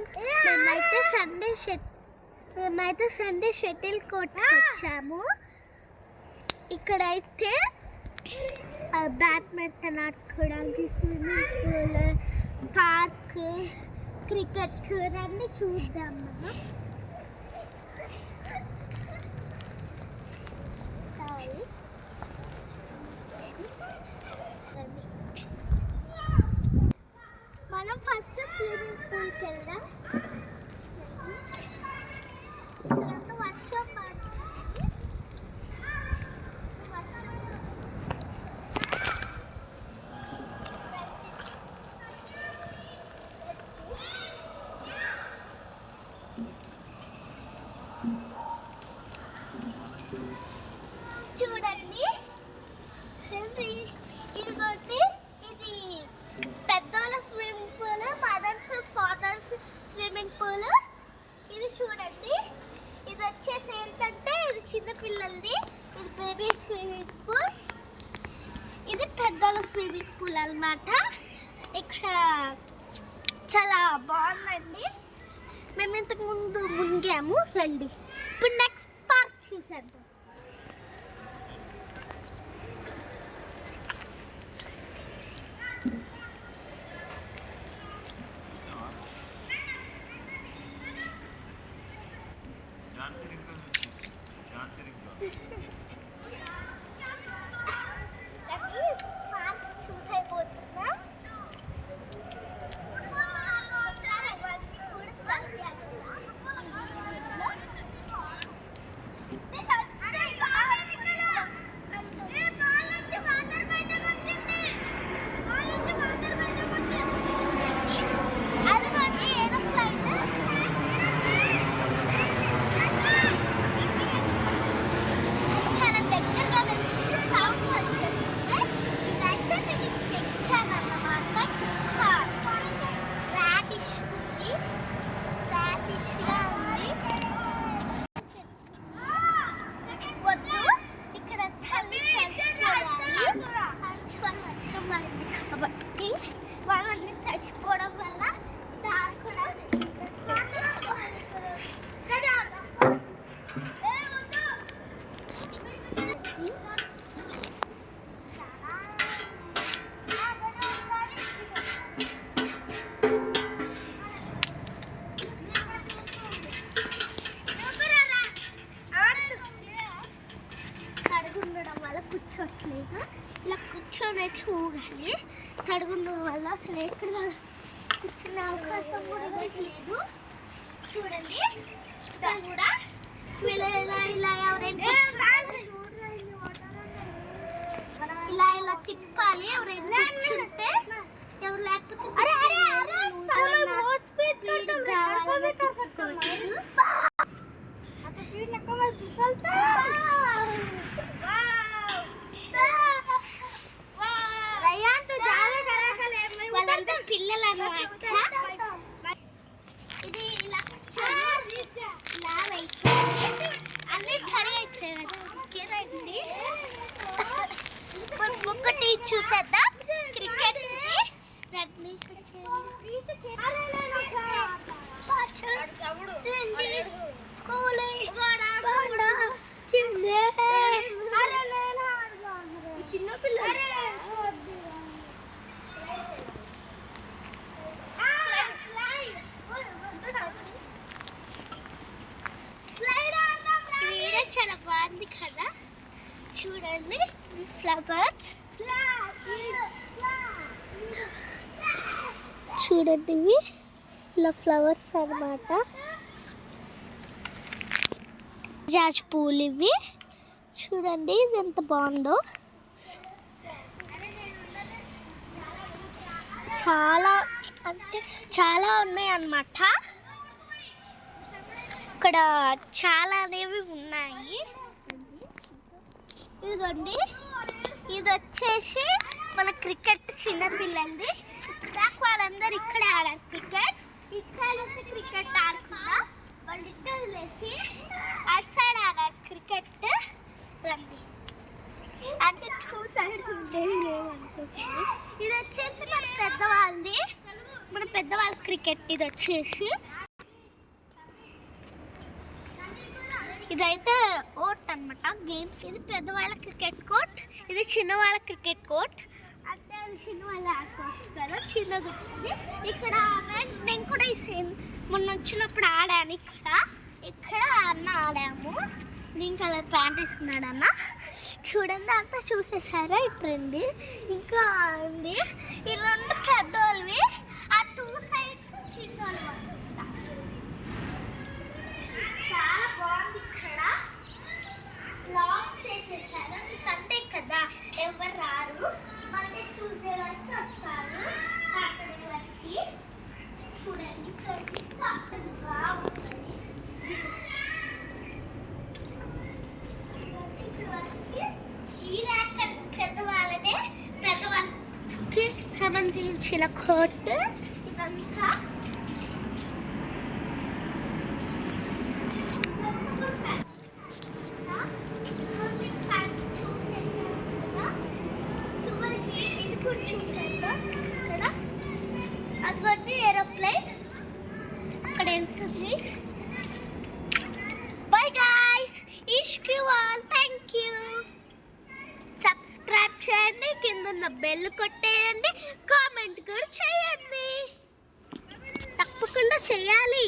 Friends, మేమైతే Sunday shuttle కోర్ట్కి వచ్చాము. ఇక్కడైతే బ్యాడ్మింటన్ ఆడుకోవడానికి, స్విమ్మింగ్ పూల్, పార్క్, క్రికెట్ అన్నీ చూద్దాం మనం. మనం ఫస్ట్ స్విమ్మింగ్ పూల్కి వెళ్దాం. వర్షం చూడండి, ఇదిగోండి, ఇది పెద్దోళ్ళ swimming pool, mothers fathers swimming pool. ఇది చూడండి, ఇది వచ్చేసి ఏంటంటే ఇది చిన్నపిల్లలది, ఇది బేబీ స్విమ్మింగ్ పూల్, ఇది పెద్దోళ్ళ స్విమ్మింగ్ పూల్ అన్నమాట. ఇక్కడ చాలా బాగుందండి. మేము ఇంతకు ముందు మునిగాము రండి. ఇప్పుడు నెక్స్ట్ పార్క్ చూసేద్దాం. కూర్చోట్లేదు, ఇలా కూర్చొని ఊగాలి. తడుగుండడం వల్ల అసలు ఎక్కడ కూర్చునే అవకాశం కూడా లేదు. చూడండి, కూడా ఇలా ఎవరైనా ఇలా తిప్పాలి. ఎవరైనా కూర్చుంటే ఎవరు లేకపోతే వాళ్ళంతా పిల్లలు అన్నమాట. ఇది ఇలా అన్ని ఖరీ అవుతాయి. ఒకటి చూసేద్దాం క్రికెట్. చాలా బాగుంది కదా, చూడండి ఫ్లవర్స్ చూడండి, ఇవి ఇలా ఫ్లవర్స్ అన్నమాట. జాజ్ పూలు ఇవి చూడండి, ఇది ఎంత బాగుందో. చాలా అంటే చాలా ఉన్నాయి అన్నమాట. ఇక్కడ చాలా అనేవి ఉన్నాయి. ఇదిగోండి, ఇది వచ్చేసి మన క్రికెట్ చిన్నపిల్లలది. నాకు వాళ్ళందరూ ఇక్కడే ఆడారు క్రికెట్. ఇక్కడ క్రికెట్ ఆడుకున్నా, వాళ్ళు ఇద్దరు వదిలేసి అటు సైడ్ ఆడారు క్రికెట్. రండి, అంటే 2 sides ఉండేవి లేవనుకుంటుంది. ఇది వచ్చేసి మన పెద్దవాళ్ళది, మన పెద్దవాళ్ళ క్రికెట్. ఇది వచ్చి వచ్చేసి ఇదైతే కోర్ట్ అనమాట గేమ్స్. ఇది పెద్దవాళ్ళ క్రికెట్ కోర్ట్, ఇది చిన్నవాళ్ళ క్రికెట్ కోర్ట్. అంటే అది చిన్నవాళ్ళు ఆడుకోవచ్చు, చిన్నది ఉంటుంది. ఇక్కడ నేను కూడా ఈ సేమ్ మొన్న వచ్చినప్పుడు ఆడాను. ఇక్కడ అన్న ఆడాము. గ్రీన్ కలర్ ప్యాంట్ వేసుకున్నాడు అన్న. చూడండి అంతా చూసేసారా ఇప్పుడు. ఇంకా ఉంది ఈ రెండు పెద్దోళ్ళవి, ఆ 2 సైడ్స్ చిన్నోళ్ళు అనమాట. చాలా బాగుంది. ఇక్కడ లాక్ చేసేసారు. సండే కదా ఎవరు రారు, మండే ట్యూస్డే వరకు వస్తారు, సాటర్డే వరకు. చూడండి బాగుంటుంది. పెద్దవాళ్ళకి సంబంధించిన కోర్టు ఇదంతా. ఇది కూడా చూసాను ఇక్కడ. అదిగోండి ఏరోప్లేన్ అక్కడ వెళ్తుంది. Bye guys, Ishq you all, thank you. Subscribe చేయండి, కింద ఉన్న బెల్ కొట్టేయండి, కామెంట్ కూడా చేయండి, తప్పకుండా చేయాలి.